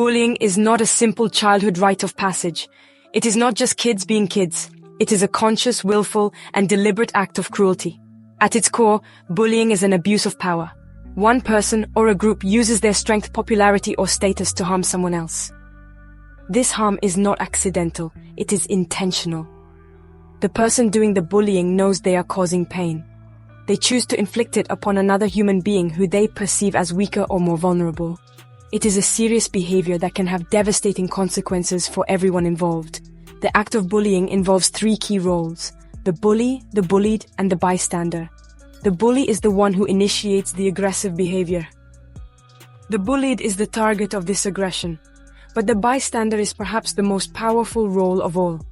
Bullying is not a simple childhood rite of passage. It is not just kids being kids. It is a conscious, willful, and deliberate act of cruelty. At its core, bullying is an abuse of power. One person or a group uses their strength, popularity, or status to harm someone else. This harm is not accidental, it is intentional. The person doing the bullying knows they are causing pain. They choose to inflict it upon another human being who they perceive as weaker or more vulnerable. It is a serious behavior that can have devastating consequences for everyone involved. The act of bullying involves three key roles: the bully, the bullied, and the bystander. The bully is the one who initiates the aggressive behavior. The bullied is the target of this aggression, but the bystander is perhaps the most powerful role of all.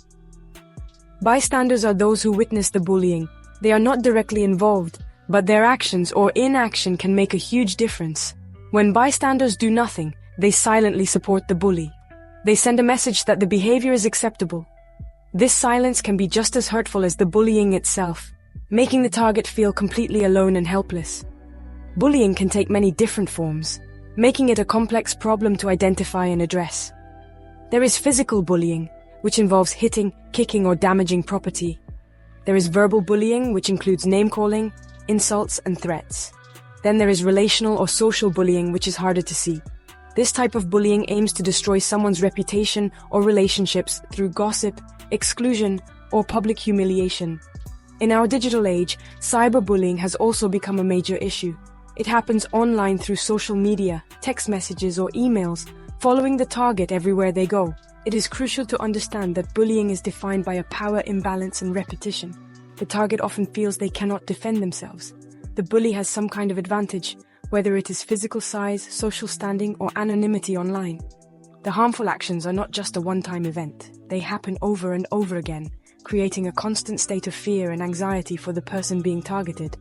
Bystanders are those who witness the bullying. They are not directly involved, but their actions or inaction can make a huge difference. When bystanders do nothing, they silently support the bully. They send a message that the behavior is acceptable. This silence can be just as hurtful as the bullying itself, making the target feel completely alone and helpless. Bullying can take many different forms, making it a complex problem to identify and address. There is physical bullying, which involves hitting, kicking, or damaging property. There is verbal bullying, which includes name-calling, insults, and threats. Then there is relational or social bullying, which is harder to see. This type of bullying aims to destroy someone's reputation or relationships through gossip, exclusion, or public humiliation. In our digital age, cyberbullying has also become a major issue. It happens online through social media, text messages, or emails, following the target everywhere they go. It is crucial to understand that bullying is defined by a power imbalance and repetition. The target often feels they cannot defend themselves. The bully has some kind of advantage, whether it is physical size, social standing, or anonymity online. The harmful actions are not just a one-time event. They happen over and over again, creating a constant state of fear and anxiety for the person being targeted.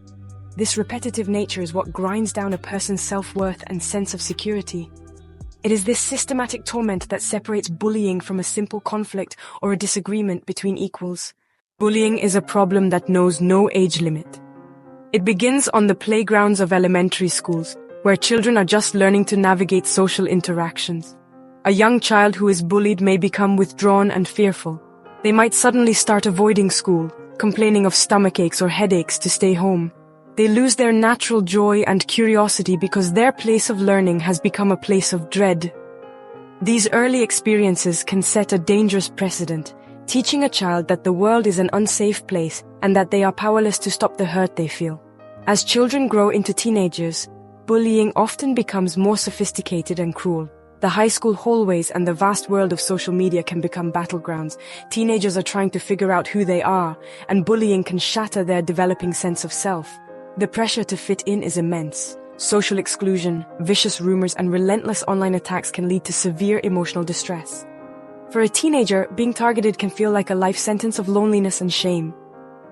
This repetitive nature is what grinds down a person's self-worth and sense of security. It is this systematic torment that separates bullying from a simple conflict or a disagreement between equals. Bullying is a problem that knows no age limit. It begins on the playgrounds of elementary schools, where children are just learning to navigate social interactions. A young child who is bullied may become withdrawn and fearful. They might suddenly start avoiding school, complaining of stomachaches or headaches to stay home. They lose their natural joy and curiosity because their place of learning has become a place of dread. These early experiences can set a dangerous precedent, teaching a child that the world is an unsafe place and that they are powerless to stop the hurt they feel. As children grow into teenagers, bullying often becomes more sophisticated and cruel. The high school hallways and the vast world of social media can become battlegrounds. Teenagers are trying to figure out who they are, and bullying can shatter their developing sense of self. The pressure to fit in is immense. Social exclusion, vicious rumors, and relentless online attacks can lead to severe emotional distress. For a teenager, being targeted can feel like a life sentence of loneliness and shame.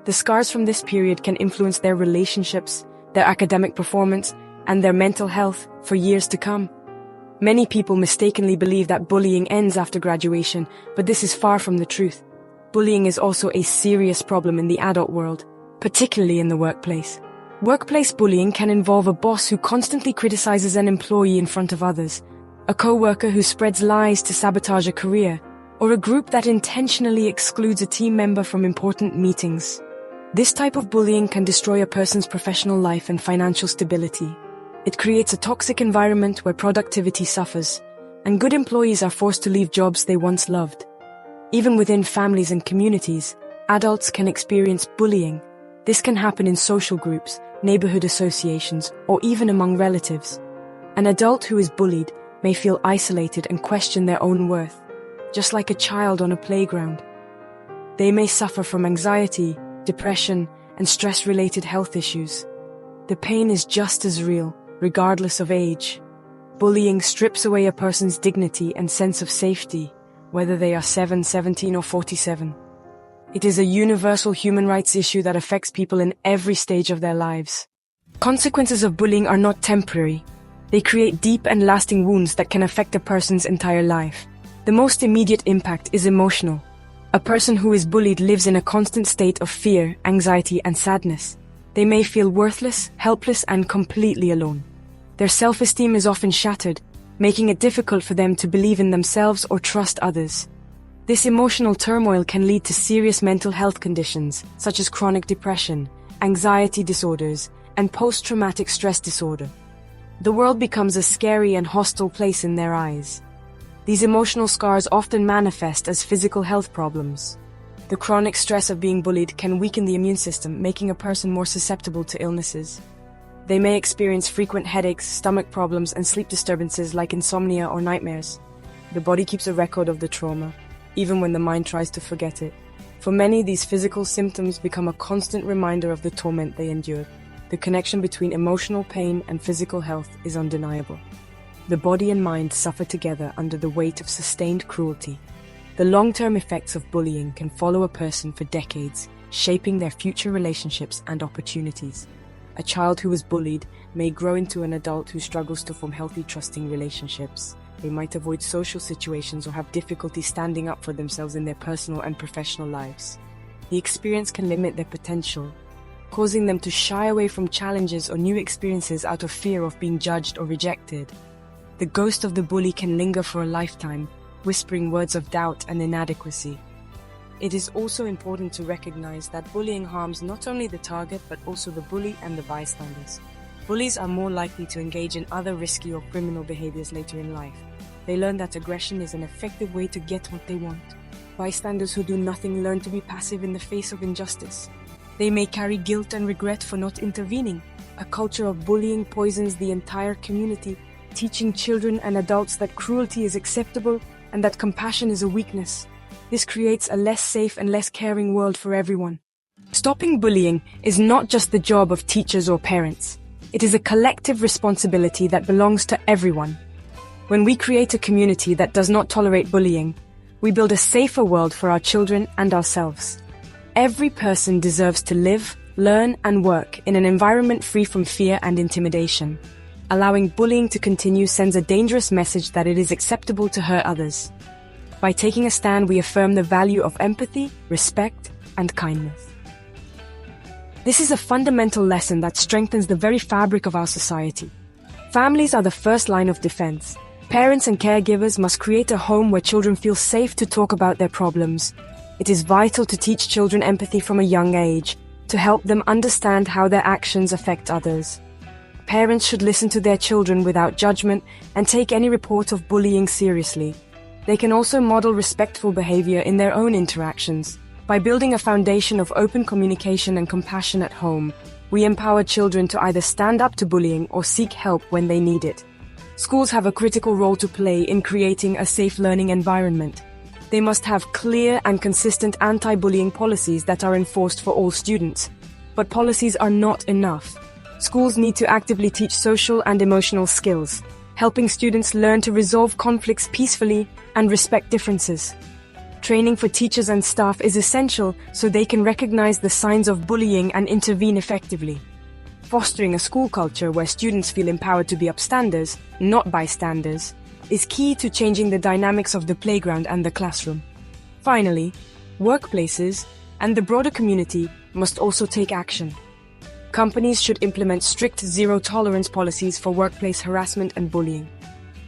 The scars from this period can influence their relationships, their academic performance, and their mental health for years to come. Many people mistakenly believe that bullying ends after graduation, but this is far from the truth. Bullying is also a serious problem in the adult world, particularly in the workplace. Workplace bullying can involve a boss who constantly criticizes an employee in front of others, a co-worker who spreads lies to sabotage a career, or a group that intentionally excludes a team member from important meetings. This type of bullying can destroy a person's professional life and financial stability. It creates a toxic environment where productivity suffers, and good employees are forced to leave jobs they once loved. Even within families and communities, adults can experience bullying. This can happen in social groups, neighborhood associations, or even among relatives. An adult who is bullied may feel isolated and question their own worth, just like a child on a playground. They may suffer from anxiety, depression, and stress-related health issues. The pain is just as real, regardless of age. Bullying strips away a person's dignity and sense of safety, whether they are 7, 17, or 47. It is a universal human rights issue that affects people in every stage of their lives. Consequences of bullying are not temporary. They create deep and lasting wounds that can affect a person's entire life. The most immediate impact is emotional. A person who is bullied lives in a constant state of fear, anxiety, and sadness. They may feel worthless, helpless, and completely alone. Their self-esteem is often shattered, making it difficult for them to believe in themselves or trust others. This emotional turmoil can lead to serious mental health conditions, such as chronic depression, anxiety disorders, and post-traumatic stress disorder. The world becomes a scary and hostile place in their eyes. These emotional scars often manifest as physical health problems. The chronic stress of being bullied can weaken the immune system, making a person more susceptible to illnesses. They may experience frequent headaches, stomach problems, and sleep disturbances like insomnia or nightmares. The body keeps a record of the trauma, even when the mind tries to forget it. For many, these physical symptoms become a constant reminder of the torment they endured. The connection between emotional pain and physical health is undeniable. The body and mind suffer together under the weight of sustained cruelty. The long-term effects of bullying can follow a person for decades, shaping their future relationships and opportunities. A child who was bullied may grow into an adult who struggles to form healthy, trusting relationships. They might avoid social situations or have difficulty standing up for themselves in their personal and professional lives. The experience can limit their potential, causing them to shy away from challenges or new experiences out of fear of being judged or rejected. The ghost of the bully can linger for a lifetime, whispering words of doubt and inadequacy. It is also important to recognize that bullying harms not only the target but also the bully and the bystanders. Bullies are more likely to engage in other risky or criminal behaviors later in life. They learn that aggression is an effective way to get what they want. Bystanders who do nothing learn to be passive in the face of injustice. They may carry guilt and regret for not intervening. A culture of bullying poisons the entire community, teaching children and adults that cruelty is acceptable and that compassion is a weakness. This creates a less safe and less caring world for everyone. Stopping bullying is not just the job of teachers or parents. It is a collective responsibility that belongs to everyone. When we create a community that does not tolerate bullying, we build a safer world for our children and ourselves. Every person deserves to live, learn, and work in an environment free from fear and intimidation. Allowing bullying to continue sends a dangerous message that it is acceptable to hurt others. By taking a stand, we affirm the value of empathy, respect, and kindness. This is a fundamental lesson that strengthens the very fabric of our society. Families are the first line of defense. Parents and caregivers must create a home where children feel safe to talk about their problems. It is vital to teach children empathy from a young age, to help them understand how their actions affect others. Parents should listen to their children without judgment and take any report of bullying seriously. They can also model respectful behavior in their own interactions. By building a foundation of open communication and compassion at home, we empower children to either stand up to bullying or seek help when they need it. Schools have a critical role to play in creating a safe learning environment. They must have clear and consistent anti-bullying policies that are enforced for all students. But policies are not enough. Schools need to actively teach social and emotional skills, helping students learn to resolve conflicts peacefully and respect differences. Training for teachers and staff is essential so they can recognize the signs of bullying and intervene effectively. Fostering a school culture where students feel empowered to be upstanders, not bystanders, is key to changing the dynamics of the playground and the classroom. Finally, workplaces and the broader community must also take action. Companies should implement strict zero-tolerance policies for workplace harassment and bullying.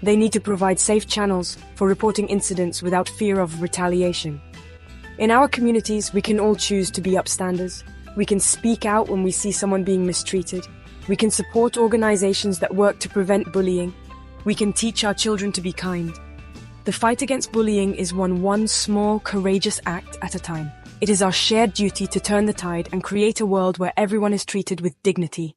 They need to provide safe channels for reporting incidents without fear of retaliation. In our communities, we can all choose to be upstanders. We can speak out when we see someone being mistreated. We can support organizations that work to prevent bullying. We can teach our children to be kind. The fight against bullying is one small, courageous act at a time. It is our shared duty to turn the tide and create a world where everyone is treated with dignity,